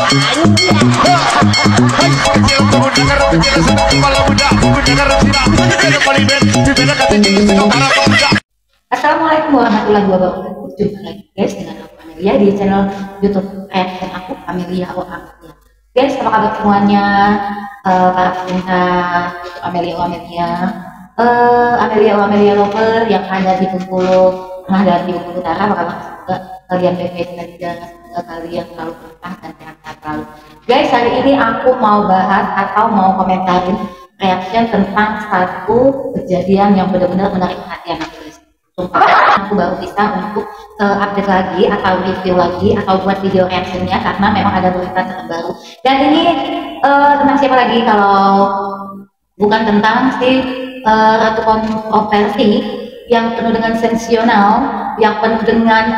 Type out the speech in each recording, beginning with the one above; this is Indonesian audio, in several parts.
Assalamualaikum warahmatullahi wabarakatuh. Jumpa lagi guys dengan aku Amelia di channel YouTube reaction aku Amelia Amelia. Guys, apa kabar semuanya? Para pecinta Amelia Amelia lover yang ada di Bengkulu Tengah dan di Bengkulu Utara. Apa kabar? Kalian baik-baik saja, kalian selalu berkah dan sehat selalu. Guys, hari ini aku mau bahas atau mau komentarin reaction tentang satu kejadian yang benar-benar menarik perhatian aku guys. Sumpah, aku baru bisa untuk update lagi atau review lagi atau buat video reactionnya karena memang ada berita terbaru. Dan ini tentang siapa lagi kalau bukan tentang si ratu kontroversi yang penuh dengan sensasional, yang penuh dengan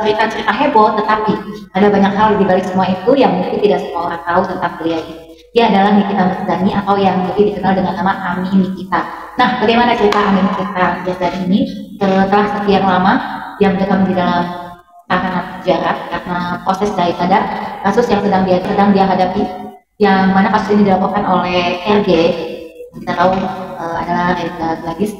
cerita-cerita heboh, tetapi ada banyak hal di balik semua itu yang mungkin tidak semua orang tahu tentang beliau ini. Dia adalah Nikita Mirzani atau yang lebih dikenal dengan nama Ami Nikita. Nah, bagaimana cerita Ami Nikita Mirzani ini setelah sekian lama dia mendekam di dalam tahanan penjara karena proses daripada kasus yang sedang dia hadapi, yang mana kasus ini dilaporkan oleh RG, kita tahu adalah Reza Gladys.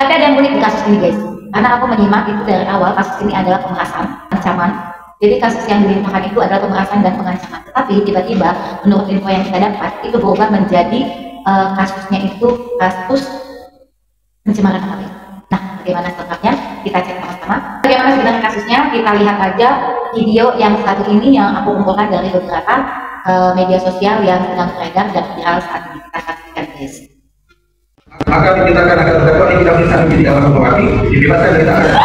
Tapi ada yang unik di kasus ini guys, karena aku menyimak itu dari awal kasus ini adalah pemerasan, ancaman. Jadi kasus yang dilimpahkan itu adalah pemerasan dan pengancaman. Tetapi tiba-tiba menurut info yang kita dapat itu berubah menjadi kasusnya itu kasus pencemaran nama baik. Nah, bagaimana selengkapnya? Kita cek sama-sama. Bagaimana sebenarnya kasusnya? Kita lihat aja video yang satu ini yang aku kumpulkan dari beberapa media sosial yang sedang beredar dan viral saat ini. Kita saksikan guys. Maka dinyatakan akan terdakwa Nikita Mirzani menjadi alat pembawa dibebaskan dari tahanan.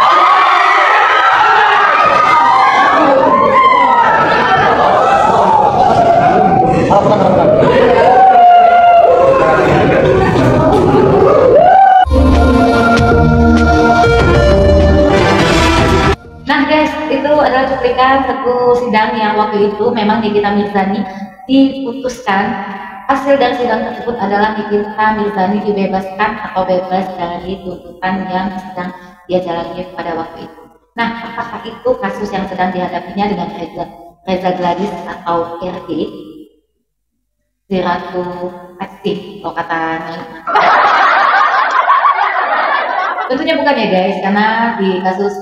Nah guys, itu adalah cuplikan satu sidang yang waktu itu memang Nikita Mirzani diputuskan. Hasil dari sidang tersebut adalah Nikita Mirzani dibebaskan atau bebas dari tuntutan yang sedang dia jalani pada waktu itu. Nah, apakah itu kasus yang sedang dihadapinya dengan Reza Gladys atau RG, si Ratu Aksi, kalau kata Nilai? Tentunya bukan ya guys, karena di kasus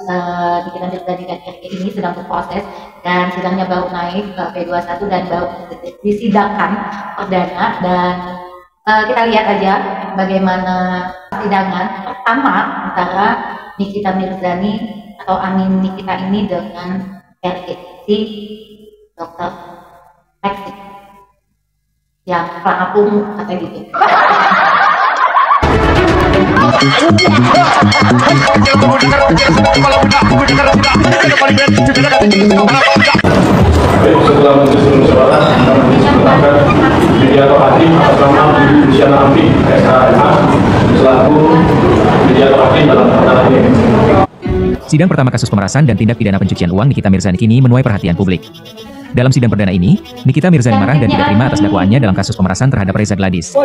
Nikita Mirzani dan RG ini sedang berproses dan sidangnya baru naik ke P21 dan baru disidangkan perdana. Dan kita lihat aja bagaimana sidangan pertama antara Nikita Mirzani atau Amin Nikita ini dengan RG, si dokter Lexi yang pelangapung katanya gitu. Setelah menyusun suara, media atau hakim atas nama Ibu Luciana Amri, SHMH, selaku media atau hakim dalam perkara ini. Sidang pertama kasus pemerasan dan tindak pidana pencucian uang Nikita Mirzani kini menuai perhatian publik. Dalam sidang perdana ini, Nikita Mirzani marah dan tidak terima atas dakwaannya dalam kasus pemerasan terhadap Reza Gladys.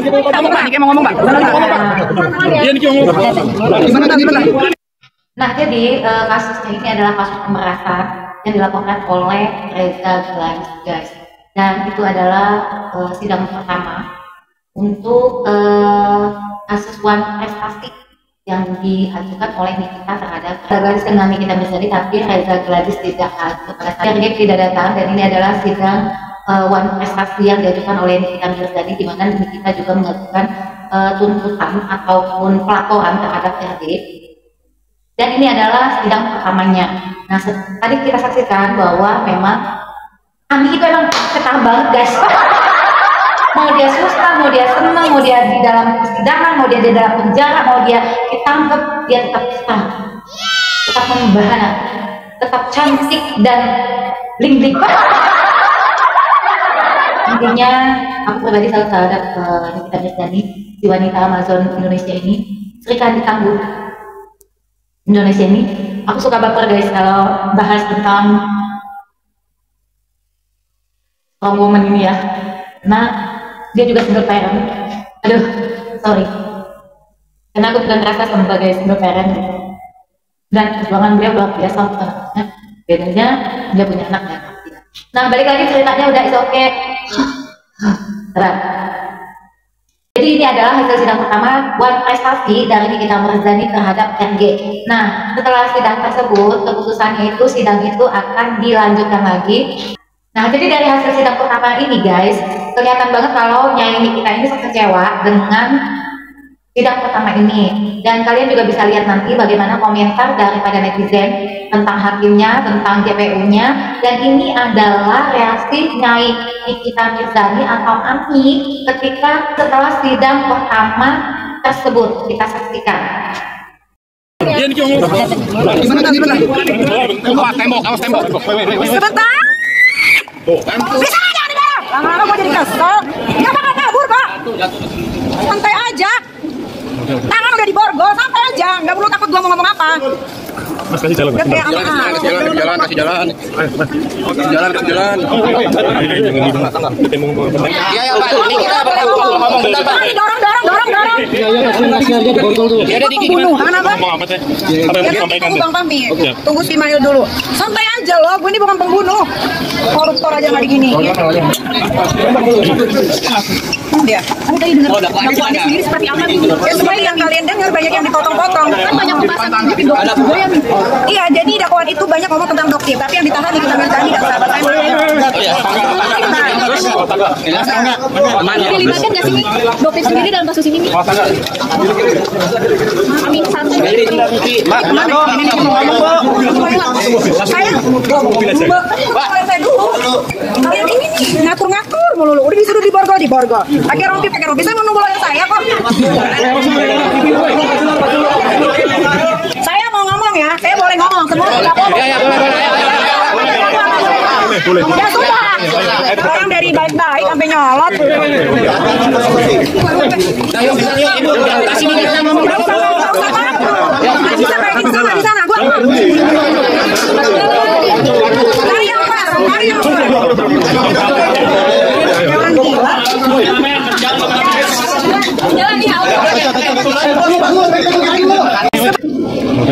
Nah, jadi kasusnya ini adalah kasus pemerasan yang dilaporkan oleh Reza Gladys guys. Dan itu adalah sidang pertama untuk kasus uang prestasi yang diajukan oleh Nikita terhadap Reza Gladys dengan Nikita Mirzani, tapi Reza Gladys tidak hadir pada saat RG tidak datang. Dan ini adalah sidang uang prestasi yang diajukan oleh Nikita Mirzani, di mana Nikita juga mengajukan tuntutan ataupun pelaporan terhadap RG. Dan ini adalah sidang pertamanya. Nah, tadi kita saksikan bahwa memang Ami itu emang ketar banget guys. Mau dia susah, mau dia senang, mau dia di dalam persidangan, mau dia di dalam penjara, mau dia ditangkap, dia tetap senang, tetap membahana, tetap cantik dan bling-bling. Intinya aku pribadi selalu terhadap Nikita Mirzani, si wanita Amazon Indonesia ini, Sri Kandi Tangguh Indonesia ini. Aku suka baper guys kalau bahas tentang strong woman ini ya. Nah, dia juga single parent. Aduh, sorry. Karena aku juga ngerasa sebagai single parent. Dan perjuangan beliau luar biasa untuk anaknya. Bedanya dia punya anak dan aku tidak. Nah, balik lagi ceritanya udah is oke. Terang. Jadi ini adalah hasil sidang pertama buat prestasi dari Nikita Mirzani terhadap RG. Nah, setelah sidang tersebut, keputusannya itu sidang itu akan dilanjutkan lagi. Nah, jadi dari hasil sidang pertama ini guys, kelihatan banget kalau Nyai Nikita ini kecewa dengan sidang pertama ini. Dan kalian juga bisa lihat nanti bagaimana komentar daripada netizen tentang hakimnya, tentang JPU-nya. Dan ini adalah reaksi Nyai Nikita Mirzani atau Ami ketika setelah sidang pertama tersebut. Kita saksikan. Sebentar. Bisa aja di dalam. Lama-lama mau jadi kesel. Ya bakal kabur, Pak. Santai aja. Tangan udah diborgol, santai aja. Nggak perlu takut gua mau ngomong apa. Mas kasih jalan. Kasih jalan. Iya ya Pak. Ini kita Dorong. Pembunuhan apa? Bang Pampi. Tunggu si Mail dulu. Santai aja loh, gue ini bukan pembunuh. Koruptor aja nggak digini. Dia. Kamu tadi dengar dakwaannya sendiri seperti apa nih? Ya supaya yang kalian dengar banyak yang dipotong-potong. Kan banyak pembahasan tapi dokter juga ya. Iya, jadi dakwaan itu banyak ngomong tentang dokter, tapi yang ditahan Nikita Mirzani dan sahabat saya. Dilibatkan nggak sih dokter sendiri dalam kasus ini? Amin santai. Saya dulu. Kalian ini nih ngatur-ngatur melulu. Udah disuruh diborgol. Pakai rompi. Saya menunggu lawyer saya kok. Saya mau ngomong ya. Saya boleh ngomong. Semua nggak ngomong. Boleh. Ya sudah. Orang dari baik-baik sampai nyolot. Di sana. Gua. Cari yang pas. Orang gila.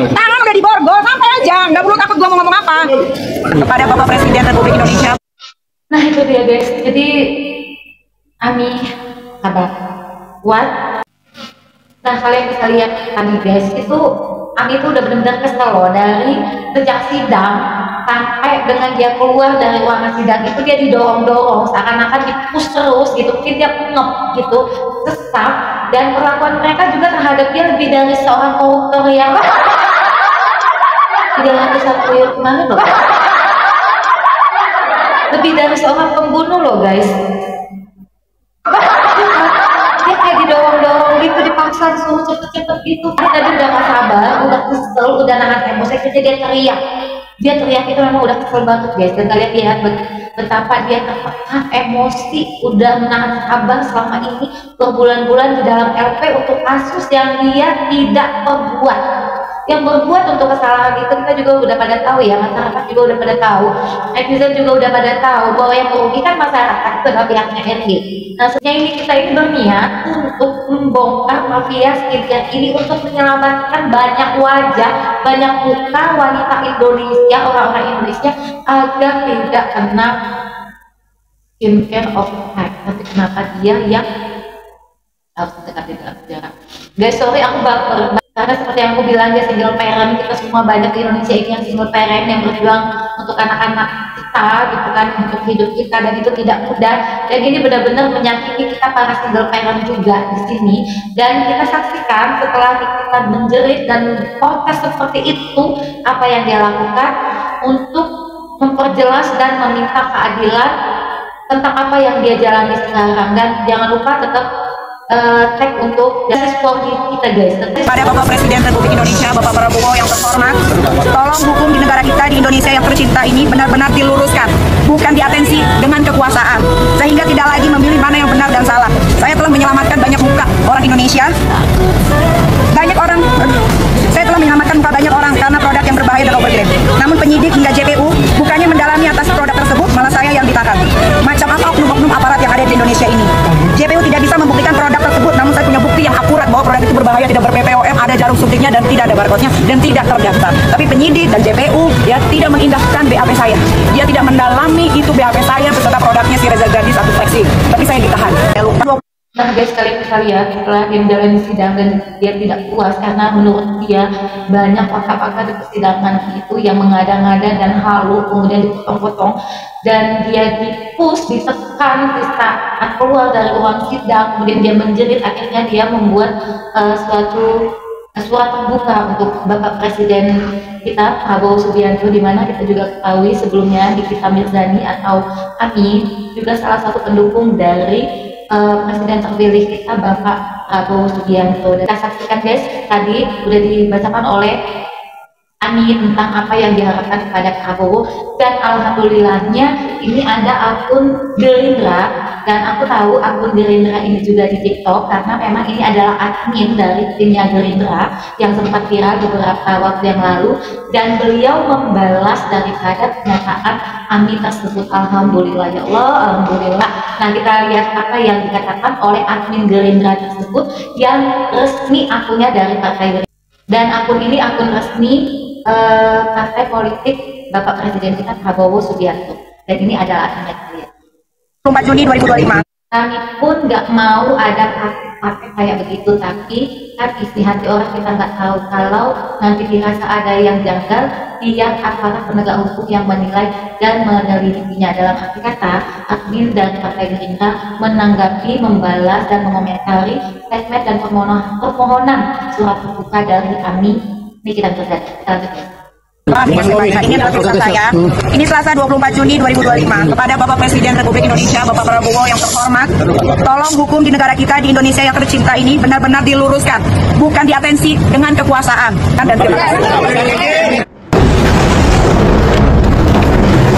Tangan udah diborgol, santai aja, nggak perlu takut gua mau ngomong apa. Kepada Bapak Presiden Republik Indonesia. Nah, itu dia guys. Jadi Ami sabar, kuat. Nah, kalian bisa lihat tadi guys, itu Ami itu udah benar-benar kesel loh, dari sejak sidang sampai dengan dia keluar dari ruangan sidang itu dia didorong-dorong, seakan-akan dipush terus gitu, mungkin dia ngep gitu, sesak. Dan perlakuan mereka juga terhadap dia lebih dari seorang koruptor yang 301 kemarin loh, lebih dari seorang pembunuh loh guys. Dia kayak didorong-dorong gitu, dipaksa disuruh cepet-cepet gitu. Dia tadi udah gak sabar, udah kesel, udah nahan emosi, jadi dia teriak. Dia teriak itu memang udah kesel banget guys. Dan kalian lihat betapa dia tertekan emosi, udah menahan sabar selama ini berbulan-bulan di dalam LP untuk kasus yang dia tidak perbuat. Yang berbuat untuk kesalahan itu kita juga udah pada tahu ya, masyarakat juga udah pada tahu, netizen juga udah pada tahu bahwa yang merugikan masyarakat itu adalah pihaknya RG. Nah, sebenarnya kita ini berniat untuk membongkar mafia skincare ini untuk menyelamatkan banyak wajah, banyak muka wanita Indonesia, orang-orang Indonesia agar tidak kena skincare of hack. Tapi kenapa dia yang harus mendekati dalam sejarah? Guys, sorry aku baper. Karena seperti yang aku bilang, dia single parent, kita semua banyak di Indonesia ini yang single parent yang berjuang untuk anak-anak kita gitu kan, untuk hidup kita, dan itu tidak mudah. Dan ini benar-benar menyakiti kita para single parent juga di sini. Dan kita saksikan setelah kita menjerit dan protes seperti itu, apa yang dia lakukan untuk memperjelas dan meminta keadilan tentang apa yang dia jalani sekarang. Dan jangan lupa tetap tag untuk justice for kita guys. Pada Bapak Presiden Republik Indonesia, Bapak Prabowo yang terhormat, tolong hukum di negara kita, di Indonesia yang tercinta ini benar-benar diluruskan, bukan diatensi dengan kekuasaan, sehingga tidak lagi memilih mana yang benar dan salah. Saya telah menyelamatkan banyak muka orang Indonesia, saya telah menyelamatkan muka banyak orang karena produk yang berbahaya dan overgrade. Namun penyidik hingga JPU bukannya mendalami atas produk tersebut, malah saya yang ditahan. Macam apa oknum-oknum aparat yang ada di Indonesia ini? JPU tidak bisa membuktikan produk tersebut, namun saya punya bukti yang akurat bahwa produk itu berbahaya, tidak ber-PPOM, ada jarum suntiknya dan tidak ada barcode-nya dan tidak terdaftar. Tapi penyidik dan JPU ya tidak mengindahkan BAP saya. Dia tidak mendalami itu BAP saya beserta produknya si Reza Gandhi satu fraksi. Tapi saya ditahan. Nah guys, kalian setelah dia menjalani sidang dan dia tidak puas karena menurut dia banyak fakta-fakta di persidangan itu yang mengada-ngada dan halu, kemudian dipotong-potong, dan dia dipush, ditekan di saat keluar dari ruang sidang, kemudian dia menjerit. Akhirnya dia membuat suatu surat terbuka untuk Bapak Presiden kita Prabowo Subianto, di mana kita juga ketahui sebelumnya Nikita Mirzani atau Ami juga salah satu pendukung dari Presiden terpilih kita Bapak Prabowo Subianto. Dan kita saksikan guys, tadi sudah dibacakan oleh Ami tentang apa yang diharapkan kepada Prabowo, dan alhamdulillahnya ini ada akun Gerindra, dan aku tahu akun Gerindra ini juga di TikTok karena memang ini adalah admin dari timnya Gerindra yang sempat viral beberapa waktu yang lalu, dan beliau membalas daripada pernyataan Ami tersebut. Alhamdulillah ya Allah, alhamdulillah. Nah, kita lihat apa yang dikatakan oleh admin Gerindra tersebut yang resmi akunnya dari Partai Gerindra, dan akun ini akun resmi partai politik Bapak Presiden kita Prabowo Subianto, dan ini adalah akunnya kalian. 24 Juni 2025. Kami pun nggak mau ada praktek kayak begitu, tapi kan isi hati orang kita nggak tahu. Kalau nanti dirasa ada yang janggal, biar aparat penegak hukum yang menilai dan menyelidikinya. Dalam arti kata, admin dan Partai Gerindra menanggapi, membalas dan mengomentari statement dan permohonan surat terbuka dari kami. Ini kita lanjut. Ini adalah tulisan saya. Ini Selasa 24 Juni 2025 kepada Bapak Presiden Republik Indonesia, Bapak Prabowo yang terhormat. Tolong hukum di negara kita, di Indonesia yang tercinta ini benar-benar diluruskan, bukan diatensi dengan kekuasaan. Dan terima kasih.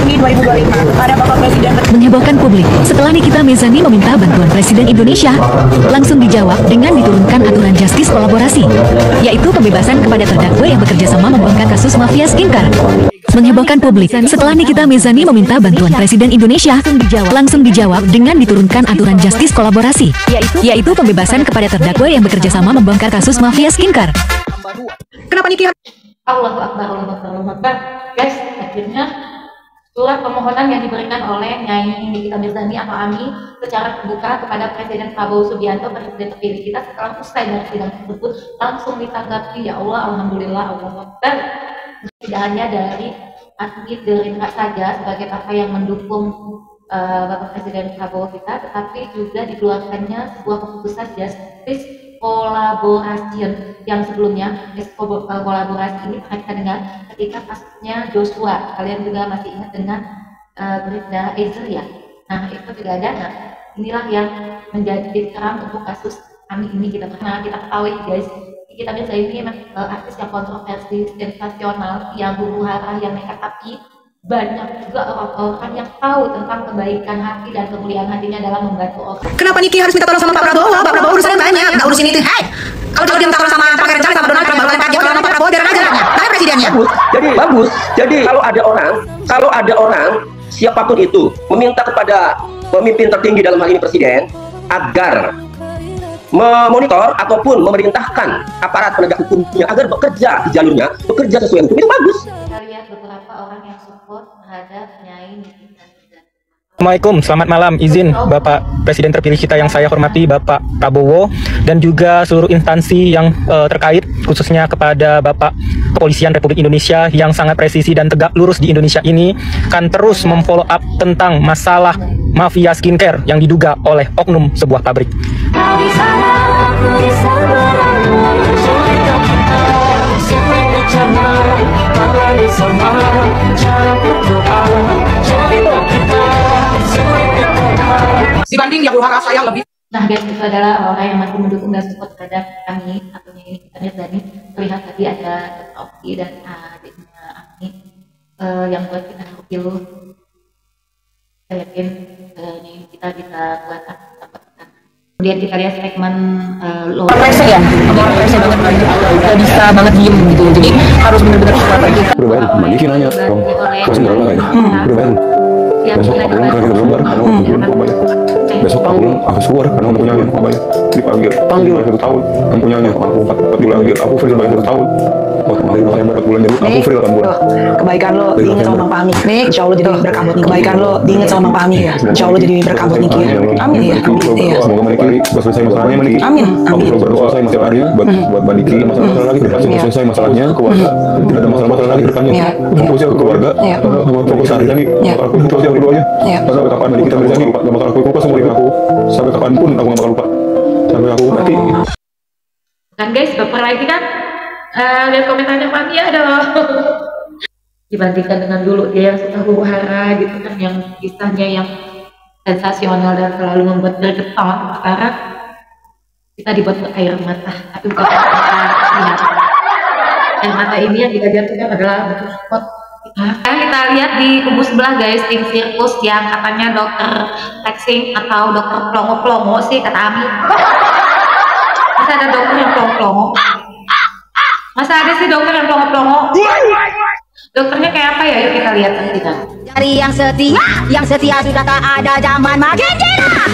Ini 2025 kepada Bapak Presiden. Menghebohkan publik setelah Nikita Mirzani meminta bantuan Presiden Indonesia, langsung dijawab dengan diturunkan aturan justice kolaborasi, yaitu pembebasan kepada terdakwa yang bekerja sama membongkar kasus mafia skincare. Menghebohkan publik setelah Nikita Mirzani meminta bantuan Presiden Indonesia, langsung dijawab dengan diturunkan aturan justice kolaborasi, yaitu pembebasan kepada terdakwa yang bekerja sama membongkar kasus mafia skincare. Kenapa Niki? Allahu Akbar, Allahu Akbar, Allahu Akbar. Guys, akhirnya surat permohonan yang diberikan oleh Nyai Nikita Mirzani atau Ami secara terbuka kepada Presiden Prabowo Subianto, Presiden terpilih kita, setelah usai dari sidang tersebut langsung ditanggapi. Ya Allah, alhamdulillah, Allahu Akbar. Tidak hanya dari admin Gerindra saja sebagai partai yang mendukung Bapak Presiden Prabowo kita, tetapi juga dikeluarkannya sebuah keputusan justice kolaborasi yang sebelumnya. Kolaborasi ini kita dengar ketika kasusnya Joshua, kalian juga masih ingat dengan Bribda Ezer ya. Nah itu juga ada. Nah inilah yang menjadi terang untuk kasus Ami ini. Kita ketahui guys, kita biasa ini memang artis yang kontroversi, sensasional, yang huru hara, yang nekat, tapi banyak juga orang-orang yang tahu tentang kebaikan hati dan kemuliaan hatinya dalam membantu orang. Kenapa Niki harus minta tolong sama Pak Prabowo? Pak Prabowo urusannya banyak, nggak urusin itu. Hai, kalau dia minta tolong sama Pak Rencana, sama Donald Trump, Pak Prabowo biar aja, karena presidennya. Jadi bagus. Jadi kalau ada orang siapapun itu meminta kepada pemimpin tertinggi dalam hal ini presiden agar memonitor ataupun memerintahkan aparat penegak hukumnya agar bekerja di jalurnya, bekerja sesuai hukum, itu bagus. Kita lihat beberapa orang yang support terhadap Nyai Nikita Mirzani. Assalamualaikum, selamat malam. Izin Bapak Presiden terpilih kita yang saya hormati, Bapak Prabowo, dan juga seluruh instansi yang terkait, khususnya kepada Bapak Kepolisian Republik Indonesia yang sangat presisi dan tegak lurus di Indonesia ini, akan terus memfollow up tentang masalah mafia skincare yang diduga oleh oknum sebuah pabrik. Dibanding yang huru-hara saya lebih. Nah guys, itu adalah orang yang masih mendukung dan support terhadap kami atau Nyai Nikita Mirzani. Terlihat tadi ada Oki dan adiknya Ami yang buat kita pilu. Saya yakin kita bisa buat apa. Kemudian kita lihat segmen Prese ya, prese banget, nggak bisa banget diem gitu, jadi harus benar-benar support lagi. Berbeda, Niki nanya dong, kau sendiri lah kayaknya. Berbeda. yang besok aku harus keluar karena mempunyai dipanggil 1 tahun mempunyai aku 4 bulan lagi aku free 1 tahun kemarin November 4 bulan jadi aku free 8 bulan kebaikan lo diinget sama Bang Fahmi nih insya Allah jadi berkabut nih kebaikan lo diinget sama Bang Fahmi ya insya Allah jadi berkabut nih ya amin ya semoga Maniki selesai masalahnya Maniki amin aku selalu berdoa masalahnya buat Maniki masalah lagi pasti selesai masalahnya keluarga tidak ada masalah lagi ke depannya fokusnya ke keluarga fokus hari ini aku itu aja berdoanya karena kapan Maniki kita bersama lupa gak bakal aku lupa semua aku sampai kapanpun aku gak bakal lupa sampai aku mati kan guys baper lagi kan lihat komentarnya Fahmi ya dong dibandingkan dengan dulu dia yang suka huru-hara gitu kan yang kisahnya yang sensasional dan selalu membuat bergetar sekarang kita dibuat air mata tapi bukan air mata ini yang kita jatuhkan adalah bentuk support kita lihat di kubu sebelah guys tim sirkus yang katanya dokter flexing atau dokter plongo-plongo sih kata Ami masa ada dokter yang plongo-plongo masa ada sih dokter yang plongo-plongo dokternya kayak apa ya yuk kita lihat nanti kan Dari yang setia sudah tak ada zaman makin cerah.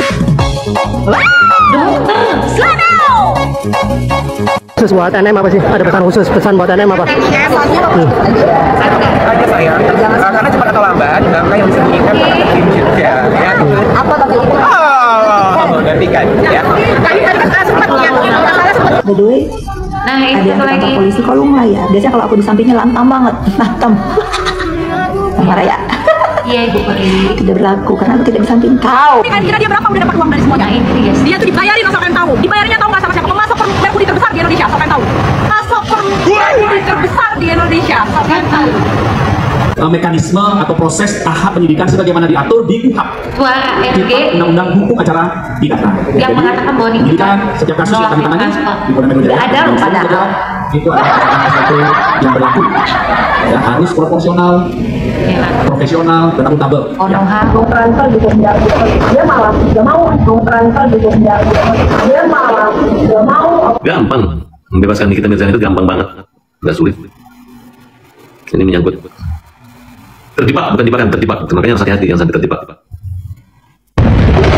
dokter Selamat. Khusus buat NM apa sih? Ada pesan khusus buat NM apa? Aja sayang, karena cepat atau lambat, angka yang disembunyikan akan terjadi ya. Apa tadi? Gantikan ya. nah itu lagi polisi kalau nggak ya biasanya kalau aku di sampingnya lantang banget lantam marah ya iya ibu Peri tidak berlaku karena aku tidak di samping kau Kan kira dia berapa udah dapat uang dari semuanya? nah itu dia Dia tuh dibayarin asal kalian tahu. Dibayarnya tahu nggak sama siapa? Pemasok merkuri terbesar di Indonesia asal kalian tahu. Masuk merkuri terbesar di Indonesia asal kalian tahu. Mekanisme atau proses tahap penyidikan sebagaimana diatur di KUHP suara RG Undang-Undang Hukum Acara Pidana. yang mengatakan bahwa ini Penyidikan setiap kasus yang kami tangani di Polda Metro Jaya ada loh padahal itu adalah SOP yang berlaku dan harus proporsional, profesional, dan akuntabel. transfer gitu dia malah nggak mau transfer gitu dia malah nggak mau Gampang membebaskan Nikita Mirzani itu gampang banget, nggak sulit. Ini menyangkut terjebak, bukan jebakan, terjebak. Makanya harus hati-hati yang sampai terjebak.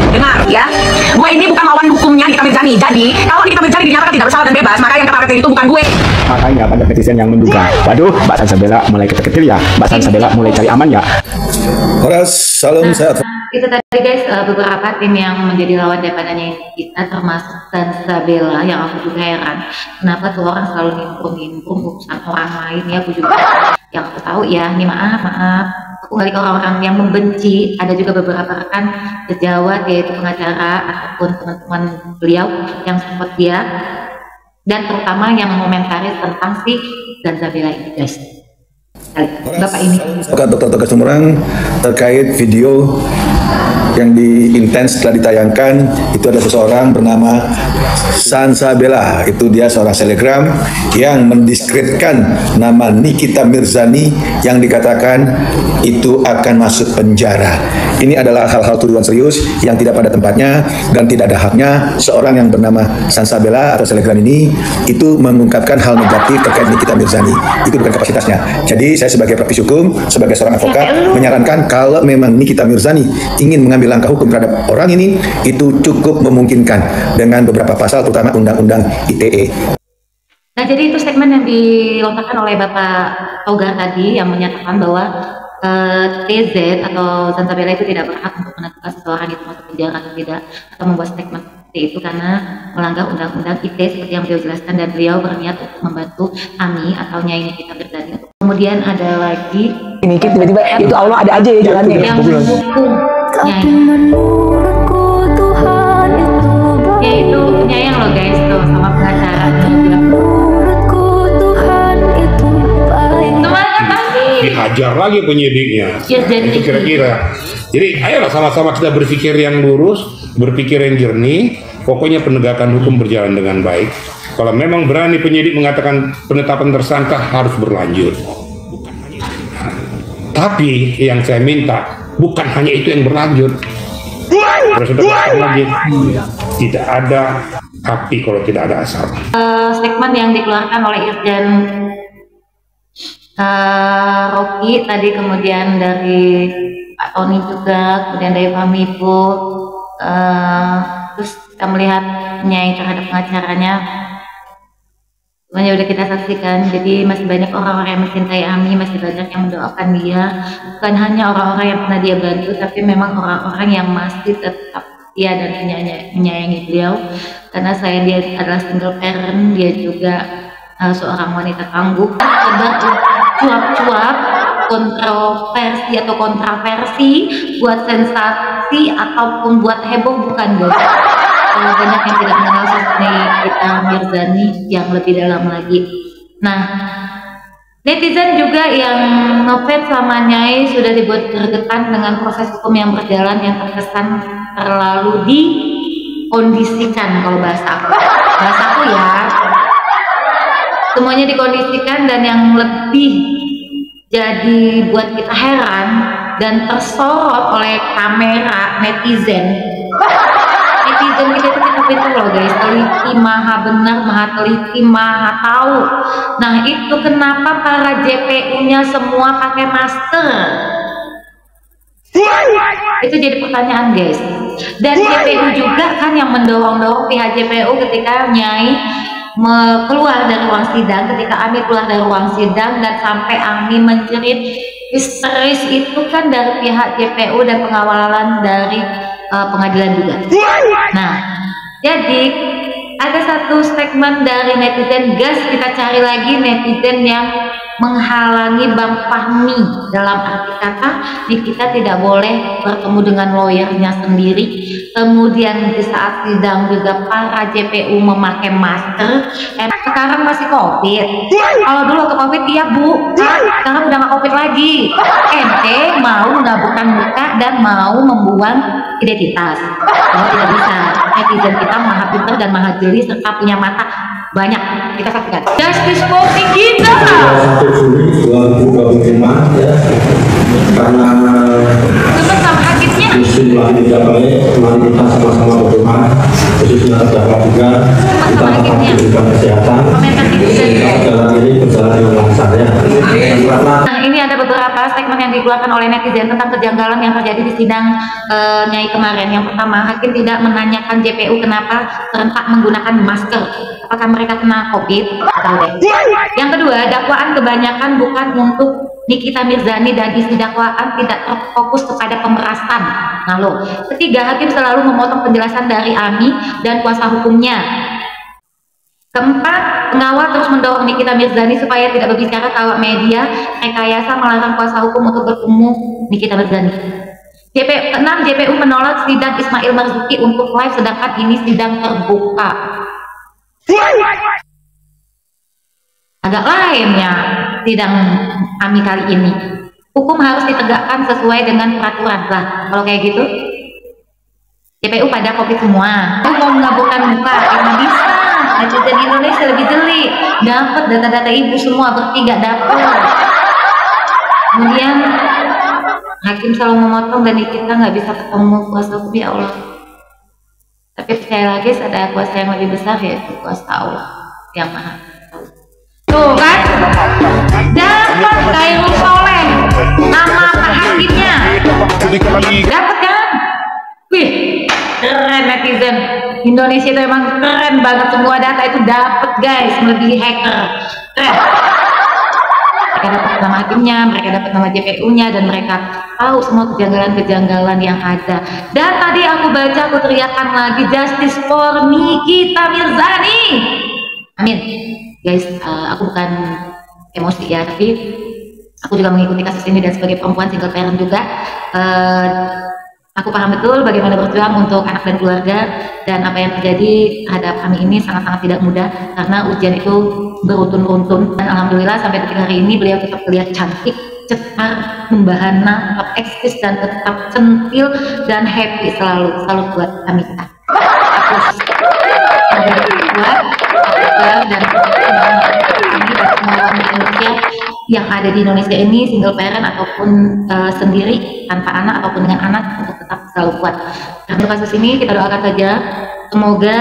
dengar ya gue ini bukan lawan hukumnya Nikita Mirzani jadi kalau Nikita Mirzani dinyatakan tidak bersalah dan bebas maka yang kata itu bukan gue Makanya banyak netizen yang menduga, waduh Mbak Sansabella mulai ketil ya, Mbak Sansabella mulai cari aman ya. Horas, salam sehat. itu tadi guys beberapa tim yang menjadi lawan daripadanya kita termasuk Sansabella yang aku juga heran kenapa tuh orang selalu nimbrung urusan orang lain ya aku juga yang aku tahu ya ini maaf aku balik ke orang-orang yang membenci ada juga beberapa rekan sejawat yaitu pengacara ataupun teman-teman beliau yang support dia dan terutama yang mengomentari tentang si Sansabella ini guys Bapak ini Dr. Tegas Sumerang terkait video yang intens telah ditayangkan itu ada seseorang bernama Sansabella, itu dia seorang selebgram yang mendiskreditkan nama Nikita Mirzani yang dikatakan itu akan masuk penjara. Ini adalah hal-hal tuduhan serius yang tidak pada tempatnya dan tidak ada haknya seorang yang bernama Sansabella atau selebgram ini itu mengungkapkan hal negatif terkait Nikita Mirzani. Itu bukan kapasitasnya. Jadi saya sebagai praktisi hukum, sebagai seorang advokat menyarankan kalau memang Nikita Mirzani ingin mengambil langkah hukum terhadap orang ini itu cukup memungkinkan dengan beberapa pasal terutama Undang-Undang ITE. Nah jadi itu segmen yang dilontarkan oleh Bapak Togar tadi yang menyatakan bahwa TZ atau Sansabella itu tidak berhak untuk menentukan seseorang itu masuk penjara atau tidak atau membuat statement seperti itu karena melanggar Undang-Undang ITE seperti yang beliau jelaskan dan beliau berniat untuk membantu Ami atau Nyai Nikita Mirzani. Kemudian ada lagi ini tiba-tiba itu Allah ada aja ya jalannya yang mendukung Nyai yaitu penyayang loh guys tuh sama pengacaranya semangat pasti dihajar lagi penyidiknya ya, itu kira-kira jadi ayolah sama-sama kita berpikir yang lurus, berpikir yang jernih, pokoknya penegakan hukum berjalan dengan baik. Kalau memang berani penyidik mengatakan penetapan tersangka harus berlanjut. Tapi yang saya minta bukan hanya itu yang berlanjut. Lagi tidak ada api kalau tidak ada asap. Statement yang dikeluarkan oleh Irjen Rocky tadi kemudian dari Pak Tony juga kemudian dari Fahmi Bu Terus kita melihat Nyai terhadap pengacaranya, semuanya udah kita saksikan. Jadi masih banyak orang-orang yang mencintai Ami, masih banyak yang mendoakan dia. Bukan hanya orang-orang yang pernah dia bantu, tapi memang orang-orang yang masih tetap setia dan menyayangi beliau. Karena selain dia adalah single parent, dia juga seorang wanita tangguh. Sekedar cuap-cuap, kontroversi atau kontraversi, buat sensasi ataupun buat heboh, bukan guys. Banyak yang tidak mengenal sosok Nikita Mirzani yang lebih dalam lagi. Nah, netizen juga yang ngefans sama Nyai sudah dibuat gergetan dengan proses hukum yang berjalan yang terkesan terlalu dikondisikan. Kalau bahasa aku ya, semuanya dikondisikan, dan yang lebih jadi buat kita heran dan tersorot oleh kamera netizen kita itu kita pintar loh guys, teliti, maha benar, maha teliti, maha tahu. Nah itu kenapa para JPU-nya semua pakai masker? Itu jadi pertanyaan guys. Dan JPU juga kan yang mendorong-dorong pihak JPU ketika Nyai keluar dari ruang sidang, ketika Ami keluar dari ruang sidang dan sampai Ami menjerit histeris, itu kan dari pihak JPU dan pengawalan dari pengadilan juga. Nah, jadi ada satu statement dari netizen, gas kita cari lagi netizen yang menghalangi Bang Fahmi. Dalam arti kata, Nikita tidak boleh bertemu dengan lawyernya sendiri. Kemudian di saat sidang juga para JPU memakai masker. Sekarang masih COVID. Kalau dulu ke COVID iya bu, sekarang udah nggak COVID lagi. Ente mau mengaburkan muka dan mau membuang identitas. Kalau tidak bisa, netizen kita maha pintar dan maha jeli serta punya mata banyak. Kita saksikan. Justice for Nikita. 1 Juli 2025 ya, karena musim lagi tidak baik, mari kita sama-sama berdoa, khususnya terdakwa juga kita akan diberikan kesehatan sehingga perjalanan ini berjalan dengan lancar ya. Nah ini ada beberapa statement yang dikeluarkan oleh netizen tentang kejanggalan yang terjadi di sidang Nyai kemarin. Yang pertama, hakim tidak menanyakan JPU kenapa serentak menggunakan masker. Apakah mereka kena COVID? Yang kedua, dakwaan kebanyakan bukan untuk Nikita Mirzani dan isi dakwaan tidak terfokus kepada pemerasan. Nah loh. Ketiga, hakim selalu memotong penjelasan dari Ami dan kuasa hukumnya. Keempat, pengawal terus mendorong Nikita Mirzani supaya tidak berbicara ke awak media, rekayasa melarang kuasa hukum untuk bertemu Nikita Mirzani. Keenam, JPU menolak sidang Ismail Marzuki untuk live, sedangkan ini sidang terbuka. Agak lainnya sidang Ami kali ini. Hukum harus ditegakkan sesuai dengan peraturan lah. Kalau kayak gitu, JPU pada COVID semua. Mau mengaburkan muka, karena bisa. Netizen Indonesia lebih jeli, dapat data-data ibu semua, bertiga dapat. Kemudian hakim selalu memotong dan kita nggak bisa ketemu kuasa hukum, ya Allah. Tapi percaya lagi ada kuasa yang lebih besar, yaitu kuasa Allah yang maha tahu. Tuh kan, dapat Khairul Soleh, nama pak hakimnya, dapat kan? Wih, keren netizen Indonesia itu emang keren banget, semua data itu dapat guys, melebihi hacker. Keren. Mereka dapat nama hakimnya, mereka dapat nama JPU-nya, dan mereka tahu semua kejanggalan-kejanggalan yang ada. Dan tadi aku baca, aku teriakan lagi, justice for Nikita Mirzani. Amin. Guys, aku bukan emosi ya, tapi aku juga mengikuti kasus ini dan sebagai perempuan single parent juga, aku paham betul bagaimana berjuang untuk anak dan keluarga, dan apa yang terjadi terhadap kami ini sangat-sangat tidak mudah karena ujian itu beruntun-untun. Dan alhamdulillah sampai detik hari ini beliau tetap terlihat cantik, cetar, membahana, tetap eksis dan tetap centil dan happy selalu buat kami kita. Dan kami dan semua orang Indonesia yang ada di Indonesia ini, single parent ataupun sendiri tanpa anak ataupun dengan anak, untuk tetap selalu kuat. Nah, untuk kasus ini kita doakan saja semoga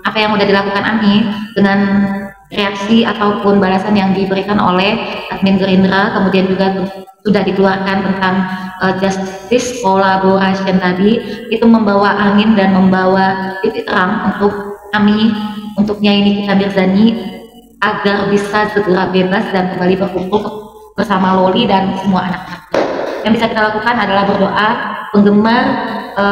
apa yang sudah dilakukan Ami dengan reaksi ataupun balasan yang diberikan oleh admin Gerindra, kemudian juga sudah dikeluarkan tentang justice collaboration tadi itu membawa angin dan membawa titik terang untuk kami, untuk Nyai Nikita Mirzani agar bisa segera bebas dan kembali berkumpul bersama Loli dan semua anak-anak. Yang bisa kita lakukan adalah berdoa, penggemar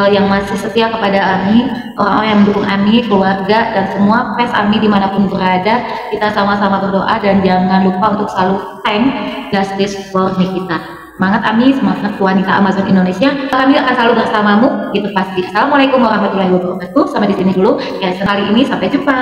yang masih setia kepada AMI, orang-orang yang mendukung AMI, keluarga dan semua fans AMI dimanapun berada, kita sama-sama berdoa dan jangan lupa untuk selalu thank justice for Nikita. Semangat AMI, semangat wanita Amazon Indonesia. Kami akan selalu bersamamu, itu pasti. Assalamualaikum warahmatullahi wabarakatuh. Sampai di sini dulu. Ya, sekali ini sampai jumpa.